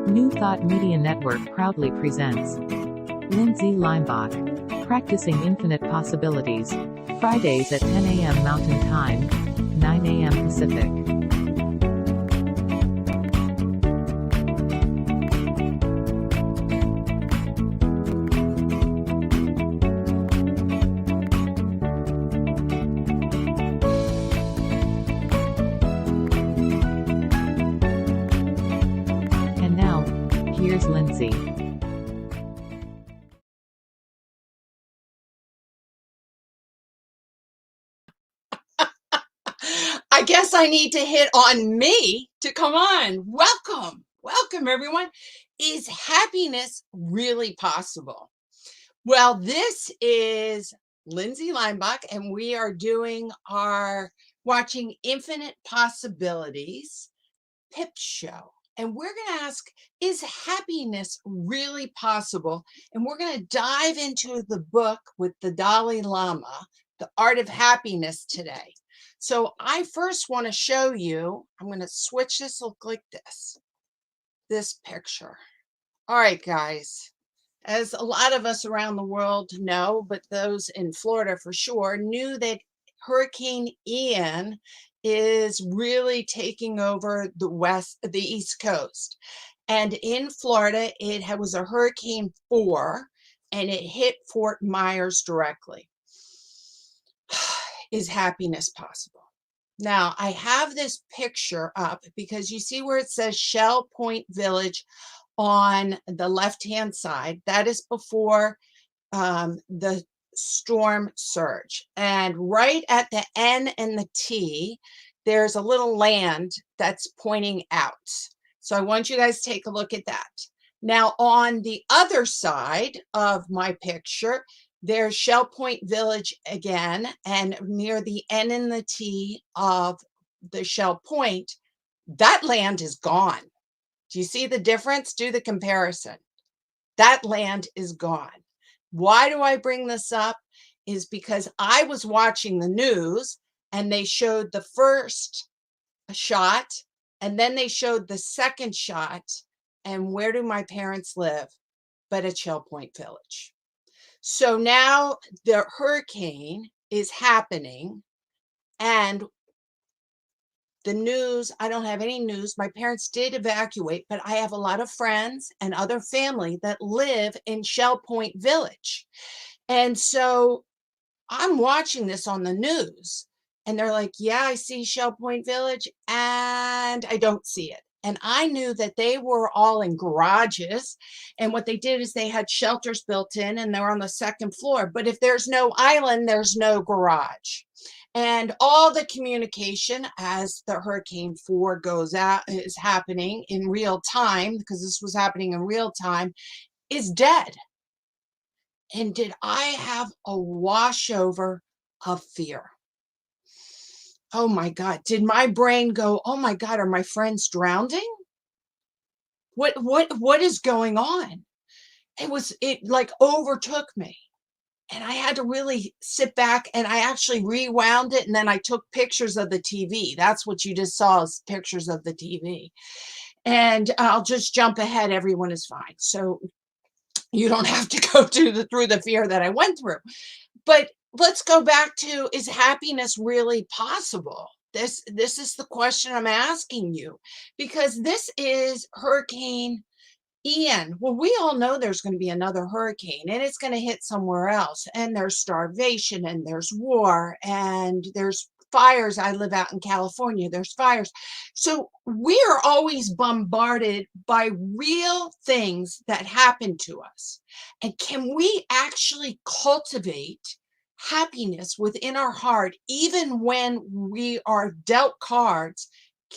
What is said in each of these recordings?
New Thought Media Network proudly presents Lindsay Leimbach, Practicing Infinite Possibilities, Fridays at 10 a.m. Mountain Time, 9 a.m. Pacific. And now, here's Lindsay. I guess I need to hit on me to come on. Welcome, everyone. Is happiness really possible? Well, this is Lindsay Leimbach, and we are doing our Watching Infinite Possibilities PIP show. And we're going to ask, is happiness really possible? And we're going to dive into the book with the Dalai Lama, The Art of Happiness today. So I first want to show you, I'm going to switch this, look like this picture. All right, guys, as a lot of us around the world know, but those in Florida for sure, knew that Hurricane Ian is really taking over the East Coast. And in Florida, it was a Hurricane 4, and it hit Fort Myers directly. Is happiness possible? Now, I have this picture up because you see where it says Shell Point Village on the left-hand side. That is before the storm surge. And right at the N and the T, there's a little land that's pointing out. So I want you guys to take a look at that. Now, on the other side of my picture, there's Shell Point Village again, and near the N and the T of the Shell Point, that land is gone. Do you see the difference? Do the comparison. That land is gone. Why do I bring this up? Is because I was watching the news and they showed the first shot and then they showed the second shot. And where do my parents live? But at Shell Point Village. So now the hurricane is happening and the news, I don't have any news. My parents did evacuate, but I have a lot of friends and other family that live in Shell Point Village. And so I'm watching this on the news and they're like, yeah, I see Shell Point Village and I don't see it. And I knew that they were all in garages. And what they did is they had shelters built in and they're on the second floor. But if there's no island, there's no garage. And all the communication as the Hurricane 4 goes out is happening in real time, because this was happening in real time, is dead. And did I have a washover of fear? Oh my God, did my brain go, oh my God, are my friends drowning? What is going on? It like overtook me. And I had to really sit back and I actually rewound it. And then I took pictures of the TV. That's what you just saw, is pictures of the TV. And I'll just jump ahead. Everyone is fine. So you don't have to go through the fear that I went through. But let's go back to, is happiness really possible? This is the question I'm asking you, because this is Hurricane Ian. Well, we all know there's going to be another hurricane and it's going to hit somewhere else. And there's starvation and there's war and there's fires. I live out in California. There's fires. So we are always bombarded by real things that happen to us. And can we actually cultivate happiness within our heart, even when we are dealt cards,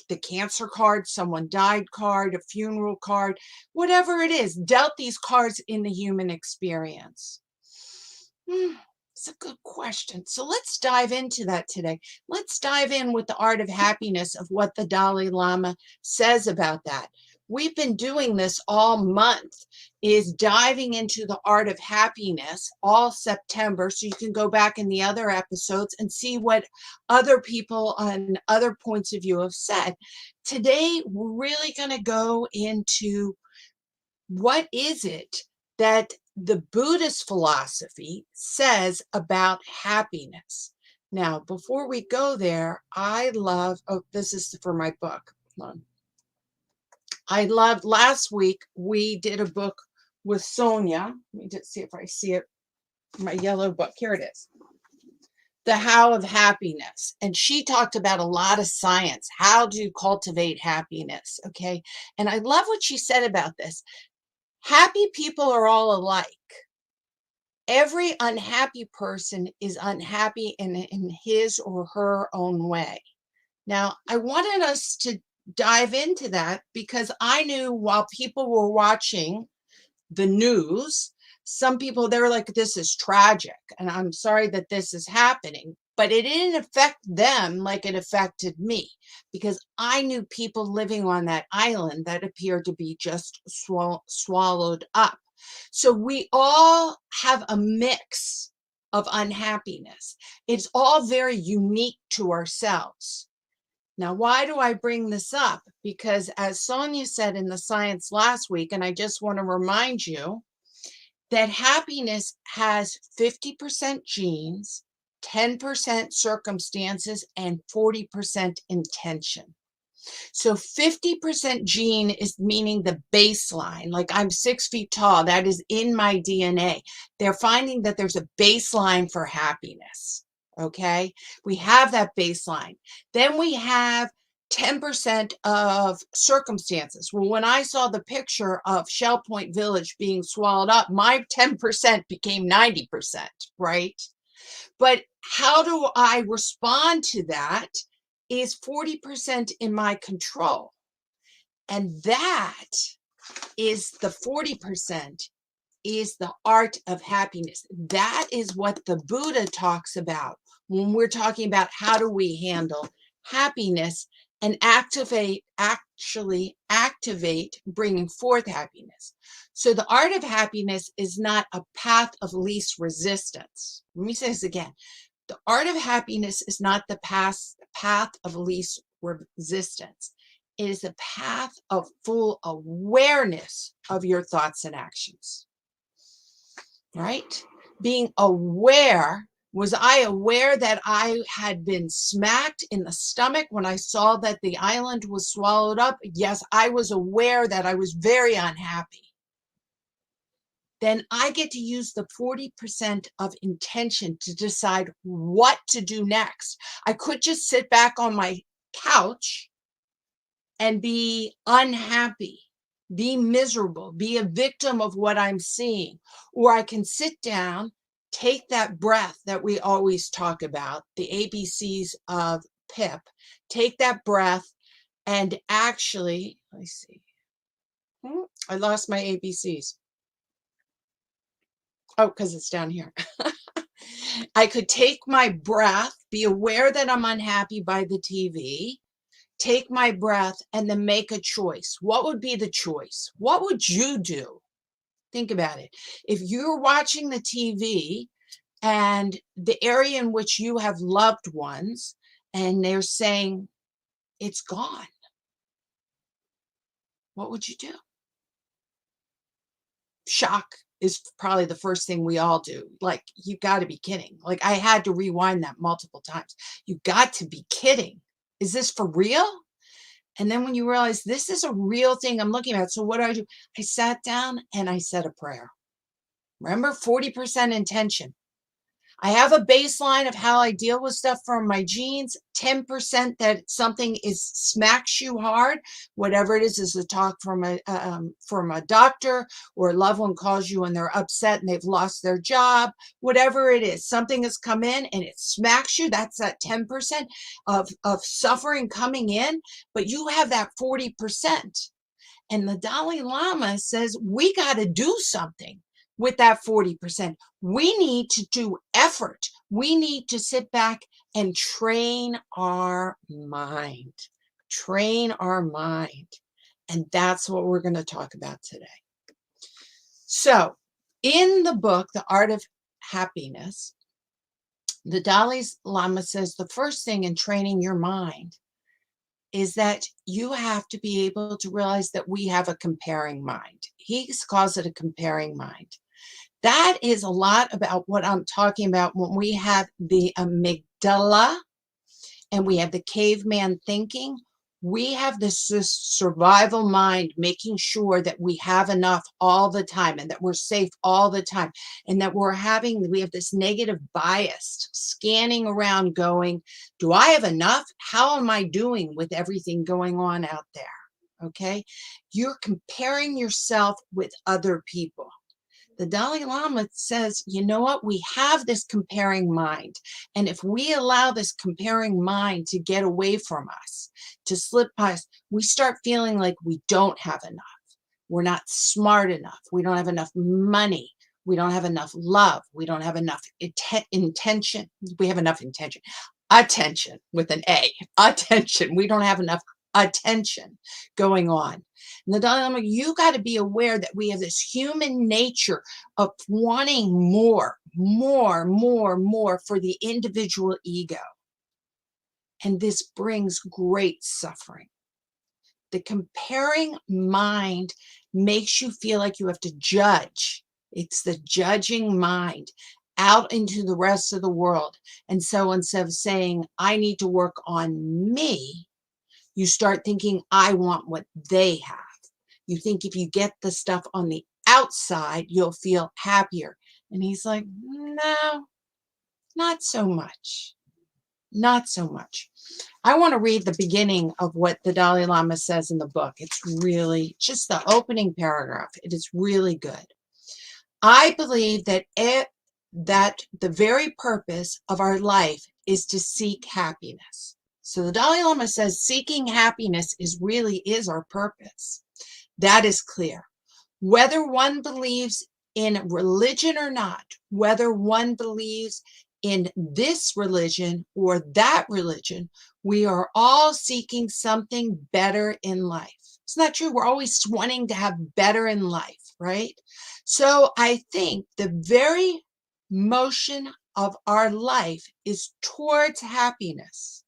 the cancer card, someone died card, a funeral card, whatever it is, dealt these cards in the human experience? It's a good question. So let's dive into that today. Let's dive in with the art of happiness, of what the Dalai Lama says about that. we've been doing this all month, is diving into the art of happiness all September. So you can go back in the other episodes and see what other people on other points of view have said. Today, we're really going to go into what is it that the Buddhist philosophy says about happiness. Now, before we go there, I love, oh, this is for my book. Hold on. I loved, last week, we did a book with Sonia. Let me just see if I see it. My yellow book. Here it is. The How of Happiness. And she talked about a lot of science, how to cultivate happiness. Okay. And I love what she said about this. Happy people are all alike. Every unhappy person is unhappy in his or her own way. Now, I wanted us to dive into that because I knew while people were watching the news, some people, they were like, this is tragic, and I'm sorry that this is happening. But it didn't affect them like it affected me, because I knew people living on that island that appeared to be just swallowed up. So we all have a mix of unhappiness. It's all very unique to ourselves. Now, why do I bring this up? Because as Sonia said in the science last week, and I just want to remind you that happiness has 50% genes, 10% circumstances, and 40% intention. So 50% gene is meaning the baseline. Like I'm 6 feet tall, that is in my DNA. They're finding that there's a baseline for happiness. Okay, we have that baseline. Then we have 10% of circumstances. Well, when I saw the picture of Shell Point Village being swallowed up, my 10% became 90%, right? But how do I respond to that is 40% in my control. And that is the 40% is the art of happiness. That is what the Buddha talks about when we're talking about how do we handle happiness and actually activate bringing forth happiness. So the art of happiness is not a path of least resistance. Let me say this again. The art of happiness is not the path of least resistance. It is a path of full awareness of your thoughts and actions. Right? Being aware. Was I aware that I had been smacked in the stomach when I saw that the island was swallowed up? Yes, I was aware that I was very unhappy. Then I get to use the 40% of intention to decide what to do next. I could just sit back on my couch and be unhappy, be miserable, be a victim of what I'm seeing. Or I can sit down, take that breath that we always talk about, the ABCs of PIP, take that breath and actually, let me see. I lost my ABCs. Oh, because it's down here. I could take my breath, be aware that I'm unhappy by the TV, take my breath, and then make a choice. What would be the choice? What would you do? Think about it. If you're watching the TV and the area in which you have loved ones, and they're saying it's gone, what would you do? Shock is probably the first thing we all do. Like, you got to be kidding. Like, I had to rewind that multiple times. You got to be kidding. Is this for real? And then when you realize this is a real thing I'm looking at, so what do? I sat down and I said a prayer. Remember, 40% intention. I have a baseline of how I deal with stuff from my genes. 10% that something smacks you hard, whatever it is a talk from a doctor, or a loved one calls you and they're upset and they've lost their job. Whatever it is, something has come in and it smacks you. That's that 10% of suffering coming in, but you have that 40%. And the Dalai Lama says we got to do something with that 40%. We need to do effort. We need to sit back and train our mind. Train our mind. And that's what we're going to talk about today. So, in the book, The Art of Happiness, the Dalai Lama says the first thing in training your mind is that you have to be able to realize that we have a comparing mind. He calls it a comparing mind. That is a lot about what I'm talking about when we have the amygdala and we have the caveman thinking. We have this survival mind making sure that we have enough all the time and that we're safe all the time and that we have this negative bias scanning around going, do I have enough? How am I doing with everything going on out there? Okay. You're comparing yourself with other people. The Dalai Lama says, you know what? We have this comparing mind. And if we allow this comparing mind to get away from us, to slip by us, we start feeling like we don't have enough. We're not smart enough. We don't have enough money. We don't have enough love. We don't have enough intention. We have enough intention. Attention with an A. Attention. We don't have enough attention going on. And the Dalai Lama, you got to be aware that we have this human nature of wanting more for the individual ego. And this brings great suffering. The comparing mind makes you feel like you have to judge. It's the judging mind out into the rest of the world. And so instead of saying, I need to work on me, you start thinking, I want what they have. You think if you get the stuff on the outside, you'll feel happier. And he's like, no, not so much. Not so much. I want to read the beginning of what the Dalai Lama says in the book. It's really just the opening paragraph. It is really good. I believe that the very purpose of our life is to seek happiness. So the Dalai Lama says seeking happiness is our purpose. That is clear. Whether one believes in religion or not, whether one believes in this religion or that religion, we are all seeking something better in life. It's not true. We're always wanting to have better in life, right? So I think the very motion of our life is towards happiness.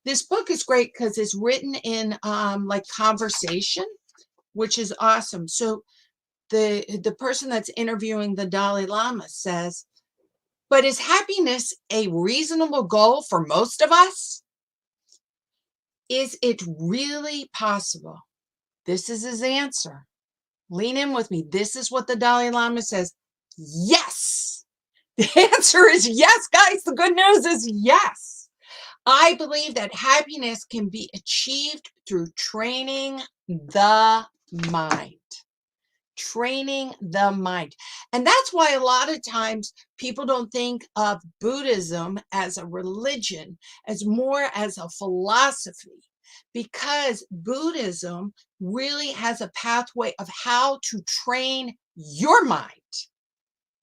This book is great because it's written in like conversation, which is awesome. So the person that's interviewing the Dalai Lama says, but is happiness a reasonable goal for most of us? Is it really possible? This is his answer. Lean in with me. This is what the Dalai Lama says. Yes. The answer is yes, guys. The good news is yes. I believe that happiness can be achieved through training the mind. Training the mind. And that's why a lot of times people don't think of Buddhism as a religion, as more as a philosophy, because Buddhism really has a pathway of how to train your mind.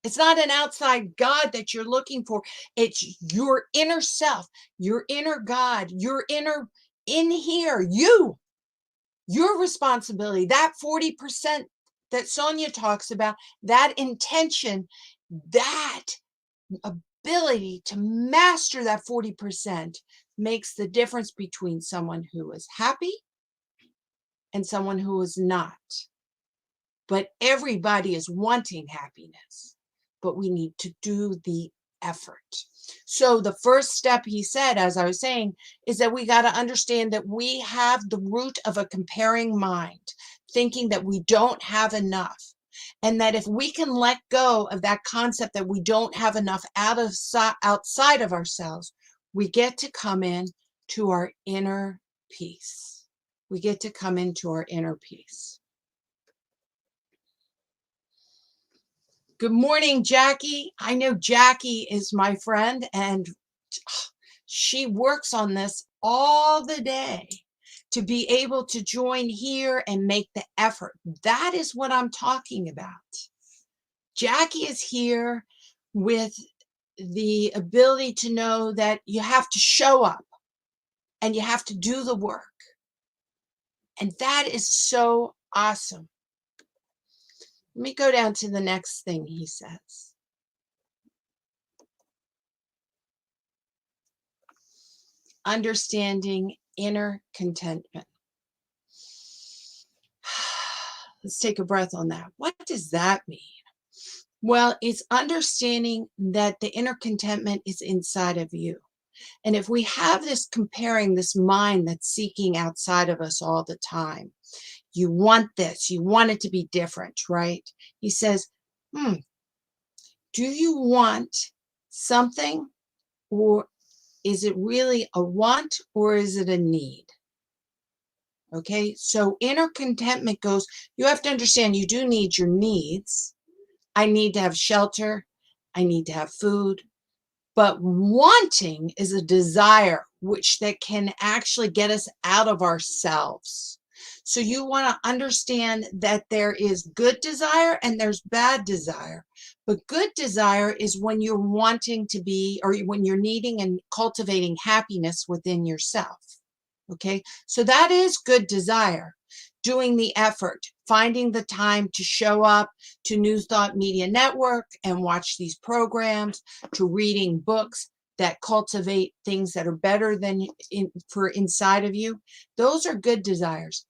It's not an outside God that you're looking for. It's your inner self, your inner God, your inner in here, your responsibility, that 40% that Sonia talks about, that intention, that ability to master that 40% makes the difference between someone who is happy and someone who is not. But everybody is wanting happiness, but we need to do the effort. So the first step, he said, as I was saying, is that we got to understand that we have the root of a comparing mind, thinking that we don't have enough. And that if we can let go of that concept that we don't have enough outside of ourselves, we get to come in to our inner peace. We get to come into our inner peace. Good morning, Jackie. I know Jackie is my friend, and she works on this all the day to be able to join here and make the effort. That is what I'm talking about. Jackie is here with the ability to know that you have to show up and you have to do the work. And that is so awesome. Let me go down to the next thing he says. Understanding inner contentment. Let's take a breath on that. What does that mean? Well, it's understanding that the inner contentment is inside of you. And if we have this comparing, this mind that's seeking outside of us all the time, you want this, you want it to be different, right? He says, do you want something, or is it really a want, or is it a need? Okay, so inner contentment goes, you have to understand you do need your needs. I need to have shelter. I need to have food. But wanting is a desire that can actually get us out of ourselves. So you want to understand that there is good desire and there's bad desire. But good desire is when you're wanting to be, or when you're needing and cultivating happiness within yourself. Okay, so that is good desire. Doing the effort, finding the time to show up to New Thought Media Network and watch these programs, to reading books that cultivate things that are better than for inside of you. Those are good desires.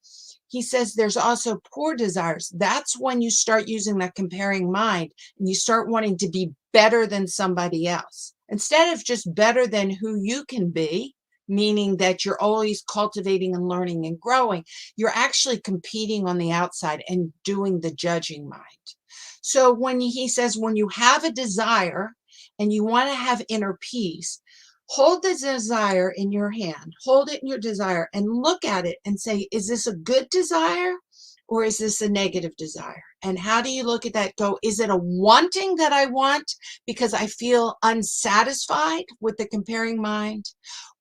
He says there's also poor desires. That's when you start using that comparing mind and you start wanting to be better than somebody else. Instead of just better than who you can be, meaning that you're always cultivating and learning and growing, you're actually competing on the outside and doing the judging mind. So when he says, when you have a desire and you want to have inner peace, hold the desire in your hand, hold it in your desire and look at it and say, is this a good desire or is this a negative desire? And how do you look at that? Go, is it a wanting that I want because I feel unsatisfied with the comparing mind?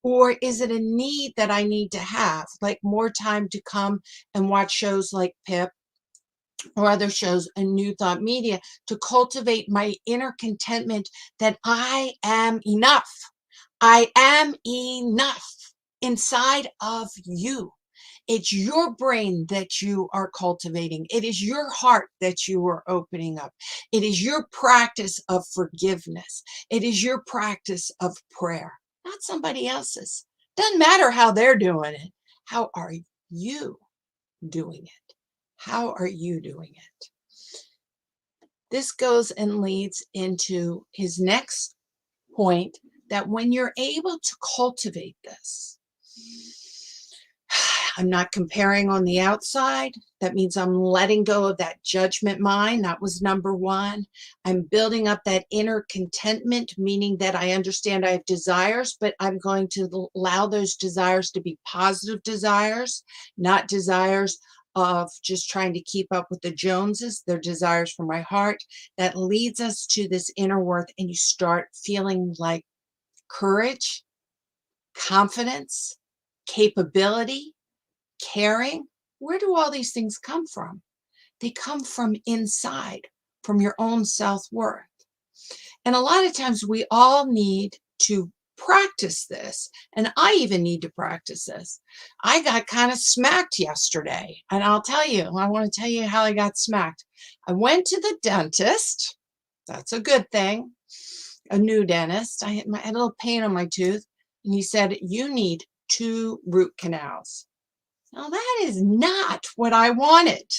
Or is it a need that I need to have, like more time to come and watch shows like PIP or other shows in New Thought Media to cultivate my inner contentment that I am enough. I am enough inside of you. It's your brain that you are cultivating. It is your heart that you are opening up. It is your practice of forgiveness. It is your practice of prayer, not somebody else's. Doesn't matter how they're doing it. How are you doing it? How are you doing it? This goes and leads into his next point, that when you're able to cultivate this, I'm not comparing on the outside. That means I'm letting go of that judgment mind. That was number one. I'm building up that inner contentment, meaning that I understand I have desires, but I'm going to allow those desires to be positive desires, not desires of just trying to keep up with the Joneses. They're desires from my heart. That leads us to this inner worth, and you start feeling like courage, confidence, capability, caring. Where do all these things come from? They come from inside, from your own self-worth. And a lot of times we all need to practice this. And I even need to practice this. I got kind of smacked yesterday. And I'll tell you, I want to tell you how I got smacked. I went to the dentist. That's a good thing. A new dentist. I had a little pain on my tooth. And he said, you need 2 root canals. Now, that is not what I wanted.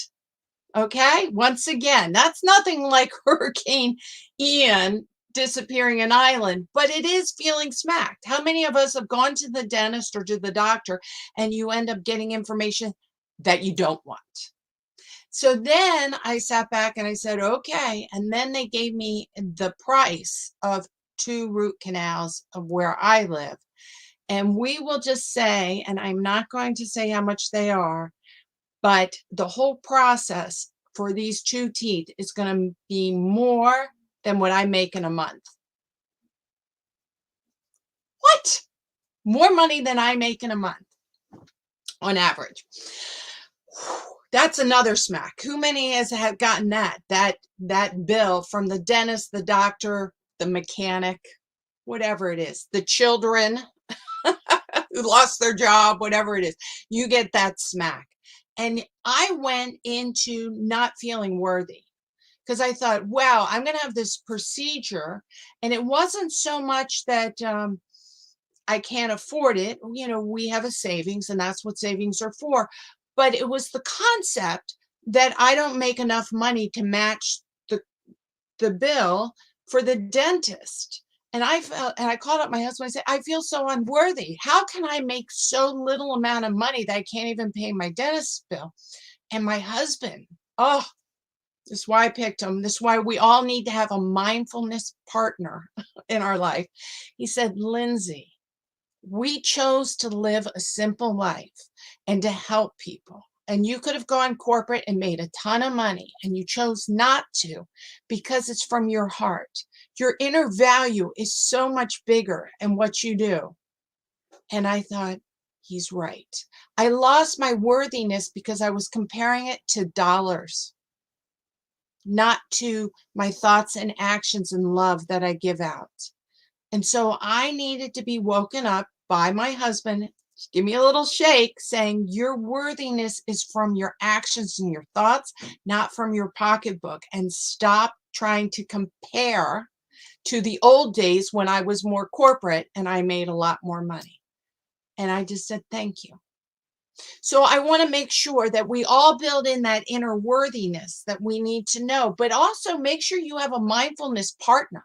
Okay, once again, that's nothing like Hurricane Ian disappearing an island, but it is feeling smacked. How many of us have gone to the dentist or to the doctor and you end up getting information that you don't want? So then I sat back and I said, okay. And then they gave me the price of 2 root canals of where I live. And we will just say, and I'm not going to say how much they are, but the whole process for these 2 teeth is going to be more than what I make in a month. What? More money than I make in a month on average. That's another smack. Who many have gotten that bill from the dentist, the doctor, the mechanic, whatever it is, the children who lost their job, whatever it is, you get that smack. And I went into not feeling worthy because I thought, wow, I'm going to have this procedure. And it wasn't so much that I can't afford it. You know, we have a savings and that's what savings are for. But it was the concept that I don't make enough money to match the bill for the dentist. And I felt, and I called up my husband. I said, I feel so unworthy. How can I make so little amount of money that I can't even pay my dentist bill? And my husband, oh, this is why I picked him. This is why we all need to have a mindfulness partner in our life. He said, Lindsay, we chose to live a simple life and to help people. And you could have gone corporate and made a ton of money, and you chose not to because it's from your heart. Your inner value is so much bigger in what you do. And I thought, he's right. I lost my worthiness because I was comparing it to dollars, not to my thoughts and actions and love that I give out. And so I needed to be woken up by my husband, give me a little shake, saying your worthiness is from your actions and your thoughts, not from your pocketbook. And stop trying to compare to the old days when I was more corporate and I made a lot more money. And I just said, thank you. So I want to make sure that we all build in that inner worthiness that we need to know, but also make sure you have a mindfulness partner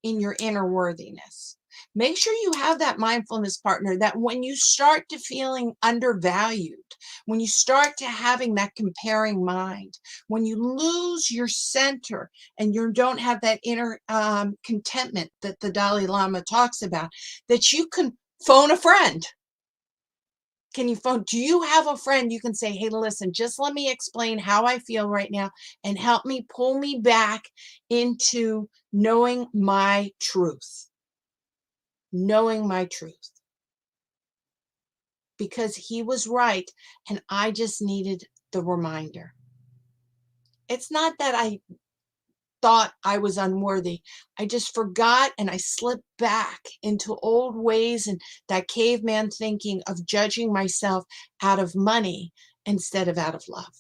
in your inner worthiness. Make sure you have that mindfulness partner that when you start to feeling undervalued, when you start to having that comparing mind, when you lose your center and you don't have that inner contentment that the Dalai Lama talks about, that you can phone a friend. Can you phone? Do you have a friend you can say, hey, listen, just let me explain how I feel right now and help me pull me back into knowing my truth. Knowing my truth. Because he was right and I just needed the reminder. It's not that I thought I was unworthy. I just forgot and I slipped back into old ways and that caveman thinking of judging myself out of money instead of out of love.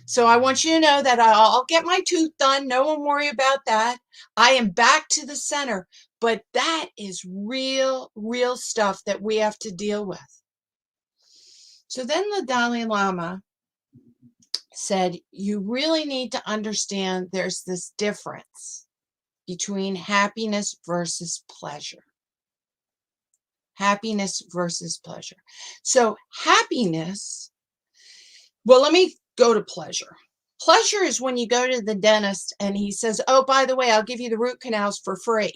So I want you to know that I'll get my tooth done. No one worry about that. I am back to the center, but that is real stuff that we have to deal with. So then the Dalai Lama said, you really need to understand there's this difference between happiness versus pleasure. Happiness versus pleasure. So happiness, well, let me go to pleasure. Pleasure is when you go to the dentist and he says, oh, by the way, I'll give you the root canals for free.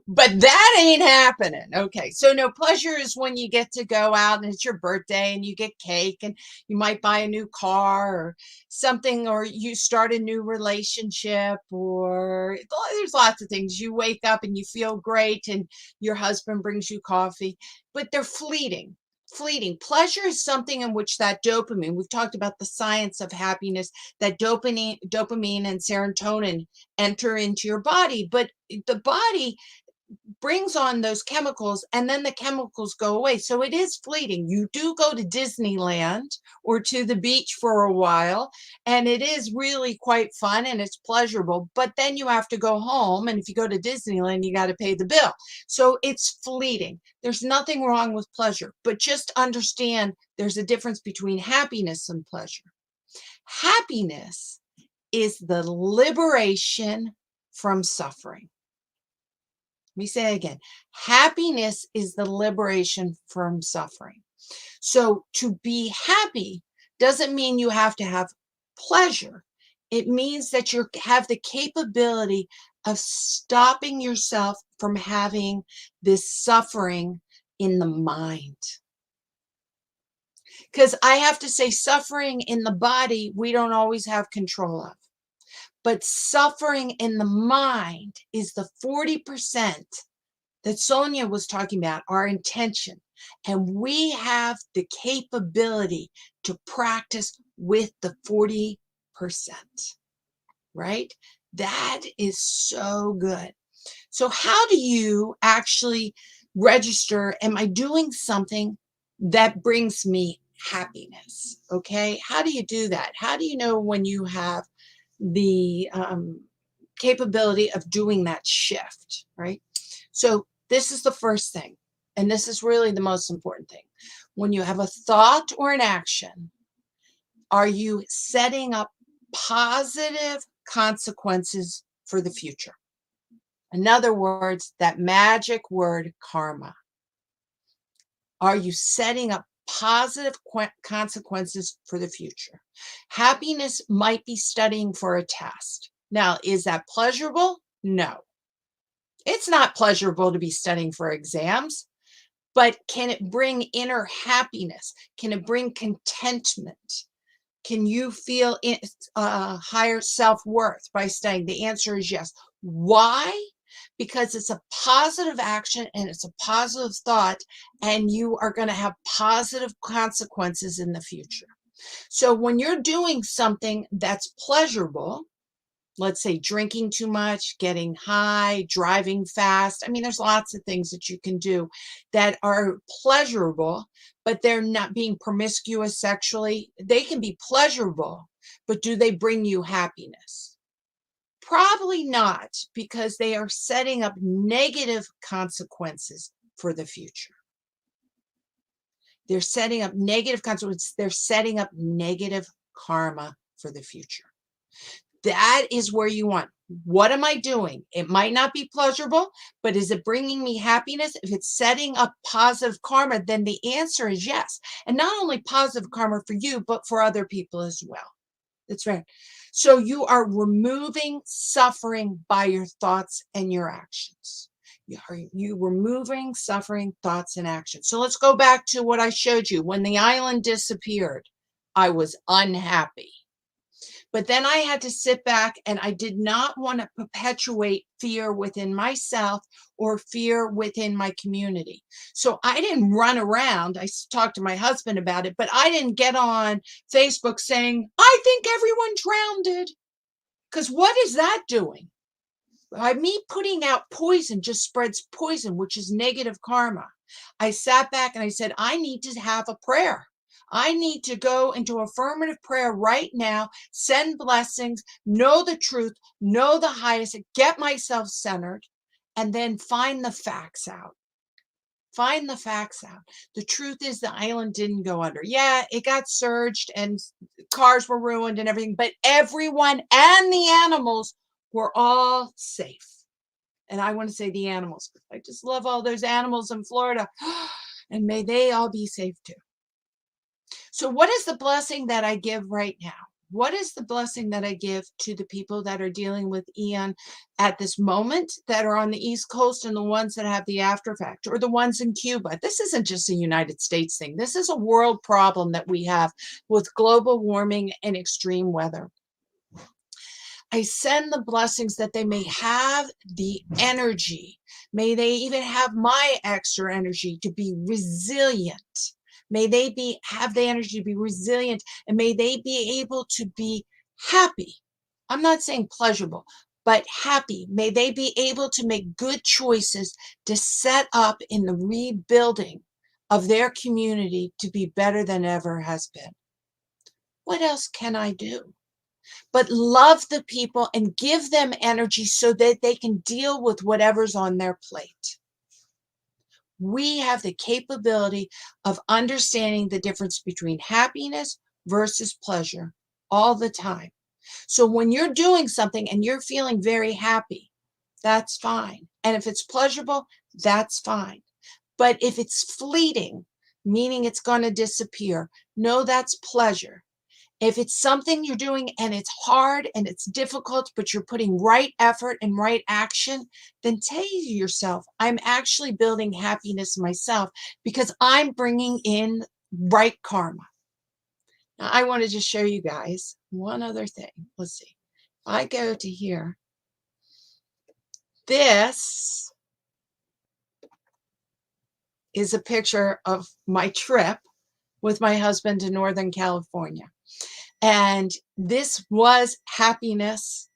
But that ain't happening. Okay. So no, pleasure is when you get to go out and it's your birthday and you get cake and you might buy a new car or something, or you start a new relationship, or there's lots of things. You wake up and you feel great and your husband brings you coffee, but they're fleeting. Pleasure is something in which that dopamine, we've talked about the science of happiness, that dopamine and serotonin enter into your body, but the body brings on those chemicals and then the chemicals go away. So it is fleeting. You do go to Disneyland or to the beach for a while, and it is really quite fun and it's pleasurable, but then you have to go home. And if you go to Disneyland, you got to pay the bill. So it's fleeting. There's nothing wrong with pleasure, but just understand there's a difference between happiness and pleasure. Happiness is the liberation from suffering. Let me say it again. Happiness is the liberation from suffering. So to be happy doesn't mean you have to have pleasure. It means that you have the capability of stopping yourself from having this suffering in the mind. Because I have to say, suffering in the body, we don't always have control of. But suffering in the mind is the 40% that Sonia was talking about, our intention. And we have the capability to practice with the 40%, right? That is so good. So how do you actually register? Am I doing something that brings me happiness. Okay. How do you do that? How do you know when you have the capability of doing that shift, right? So this is the first thing, and this is really the most important thing. When you have a thought or an action, are you setting up positive consequences for the future? In other words, that magic word karma. Are you setting up positive consequences for the future? Happiness might be studying for a test. Now, is that pleasurable? No. It's not pleasurable to be studying for exams, but can it bring inner happiness? Can it bring contentment? Can you feel higher self-worth by studying? The answer is yes. Why? Because it's a positive action and it's a positive thought, and you are going to have positive consequences in the future. So when you're doing something that's pleasurable, let's say drinking too much, getting high, driving fast. I mean, there's lots of things that you can do that are pleasurable, but they're not being promiscuous sexually. They can be pleasurable, but do they bring you happiness? Probably not, because they are setting up negative consequences for the future. They're setting up negative consequences. They're setting up negative karma for the future. That is where you want. What am I doing? It might not be pleasurable, but is it bringing me happiness? If it's setting up positive karma, then the answer is yes. And not only positive karma for you, but for other people as well. That's right. So you are removing suffering by your thoughts and your actions. You removing suffering, thoughts, and actions. So let's go back to what I showed you. When the island disappeared, I was unhappy. But then I had to sit back, and I did not want to perpetuate fear within myself or fear within my community. So I didn't run around. I talked to my husband about it, but I didn't get on Facebook saying, I think everyone drowned. Because what is that doing? By me putting out poison just spreads poison, which is negative karma. I sat back and I said, I need to have a prayer. I need to go into affirmative prayer right now, send blessings, know the truth, know the highest, get myself centered, and then find the facts out. Find the facts out. The truth is the island didn't go under. Yeah, it got surged and cars were ruined and everything, but everyone and the animals were all safe. And I want to say the animals. I just love all those animals in Florida. And may they all be safe too. So what is the blessing that I give right now? What is the blessing that I give to the people that are dealing with Ian at this moment, that are on the East Coast, and the ones that have the after effect, or the ones in Cuba? This isn't just a United States thing. This is a world problem that we have with global warming and extreme weather. I send the blessings that they may have the energy. May they even have my extra energy to be resilient. May they have the energy to be resilient, and may they be able to be happy. I'm not saying pleasurable, but happy. May they be able to make good choices to set up in the rebuilding of their community to be better than ever has been. What else can I do? But love the people and give them energy so that they can deal with whatever's on their plate. We have the capability of understanding the difference between happiness versus pleasure all the time. So when you're doing something and you're feeling very happy, that's fine. And if it's pleasurable, that's fine. But if it's fleeting, meaning it's going to disappear, no, that's pleasure. If it's something you're doing and it's hard and it's difficult, but you're putting right effort and right action, then tell yourself, I'm actually building happiness myself because I'm bringing in right karma. Now, I want to just show you guys one other thing. Let's see. If I go to here, this is a picture of my trip with my husband to Northern California. And this was happiness,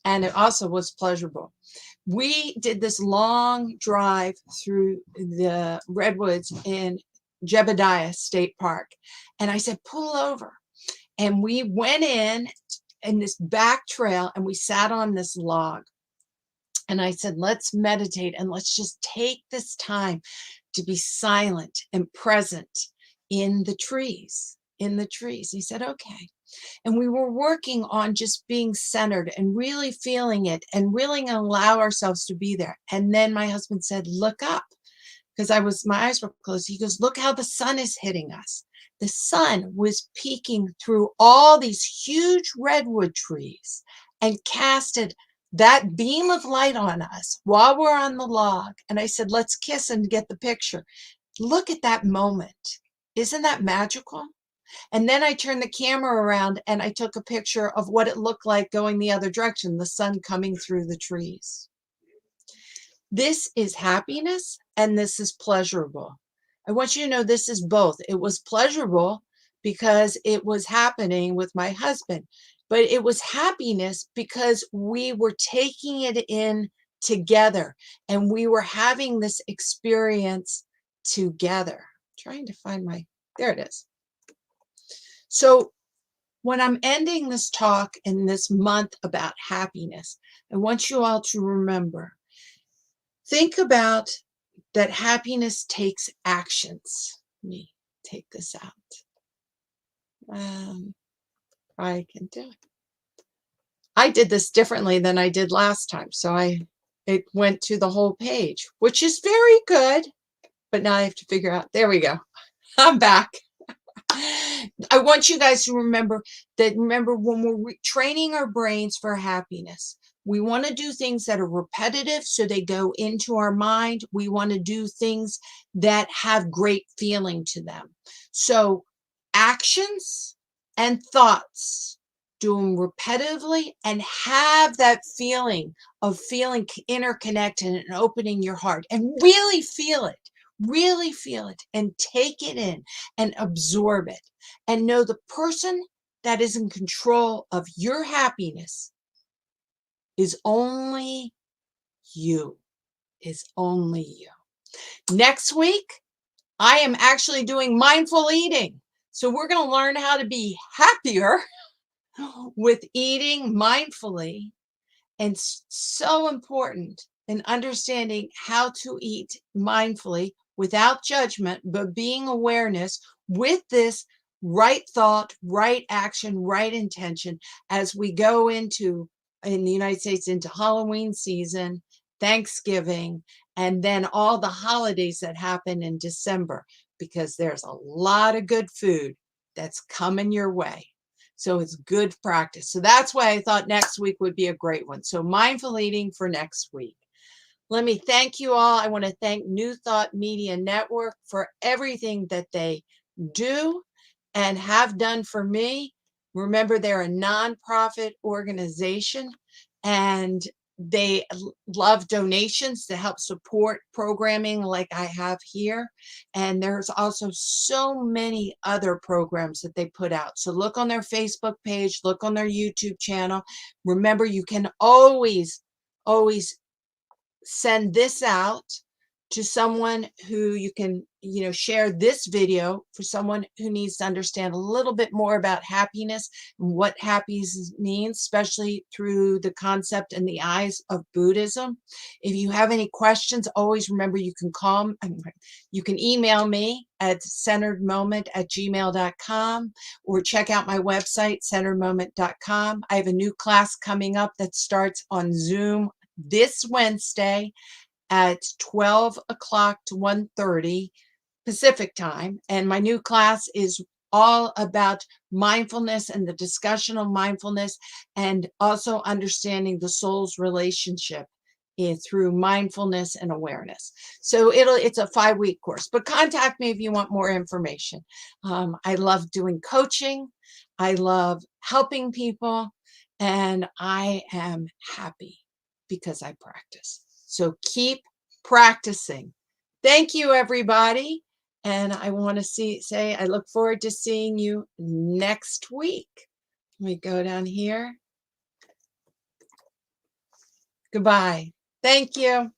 and it also was pleasurable. We did this long drive through the redwoods in Jebediah State Park. And I said, pull over. And we went in this back trail and we sat on this log. And I said, let's meditate and let's just take this time to be silent and present in the trees, in the trees. He said, okay. And we were working on just being centered and really feeling it and really allow ourselves to be there. And then my husband said, look up, because my eyes were closed. He goes, look how the sun is hitting us. The sun was peeking through all these huge redwood trees and casted that beam of light on us while we're on the log. And I said, let's kiss and get the picture. Look at that moment. Isn't that magical? And then I turned the camera around and I took a picture of what it looked like going the other direction, the sun coming through the trees. This is happiness and this is pleasurable. I want you to know this is both. It was pleasurable because it was happening with my husband, but it was happiness because we were taking it in together and we were having this experience together. I'm trying to find there it is. So when I'm ending this talk in this month about happiness, I want you all to remember, think about that happiness takes actions. Let me take this out. I can do it. I did this differently than I did last time. So it went to the whole page, which is very good. But now I have to figure out, there we go. I'm back. I want you guys to remember when we're training our brains for happiness, we want to do things that are repetitive so they go into our mind. We want to do things that have great feeling to them. So actions and thoughts, do them repetitively and have that feeling of feeling interconnected and opening your heart and really feel it. Really feel it and take it in and absorb it and know the person that is in control of your happiness is only you, Next week, I am actually doing mindful eating. So we're going to learn how to be happier with eating mindfully, and so important in understanding how to eat mindfully without judgment, but being awareness with this right thought, right action, right intention as we go into, in the United States, into Halloween season, Thanksgiving, and then all the holidays that happen in December, because there's a lot of good food that's coming your way. So it's good practice. So that's why I thought next week would be a great one. So mindful eating for next week. Let me thank you all. I want to thank New Thought Media Network for everything that they do and have done for me. Remember, they're a nonprofit organization and they love donations to help support programming like I have here. And there's also so many other programs that they put out. So look on their Facebook page, look on their YouTube channel. Remember, you can always send this out to someone who you can, share this video for someone who needs to understand a little bit more about happiness and what happiness means, especially through the concept and the eyes of Buddhism. If you have any questions, always remember you can email me at centeredmoment@gmail.com or check out my website, centeredmoment.com. I have a new class coming up that starts on Zoom this Wednesday at 12 o'clock to 1:30 Pacific time. And my new class is all about mindfulness and the discussion of mindfulness and also understanding the soul's relationship through mindfulness and awareness. So it's a 5-week course, but contact me if you want more information. I love doing coaching. I love helping people, and I am happy because I practice. So keep practicing. Thank you, everybody. And I want to say I look forward to seeing you next week. Let me go down here. Goodbye. Thank you.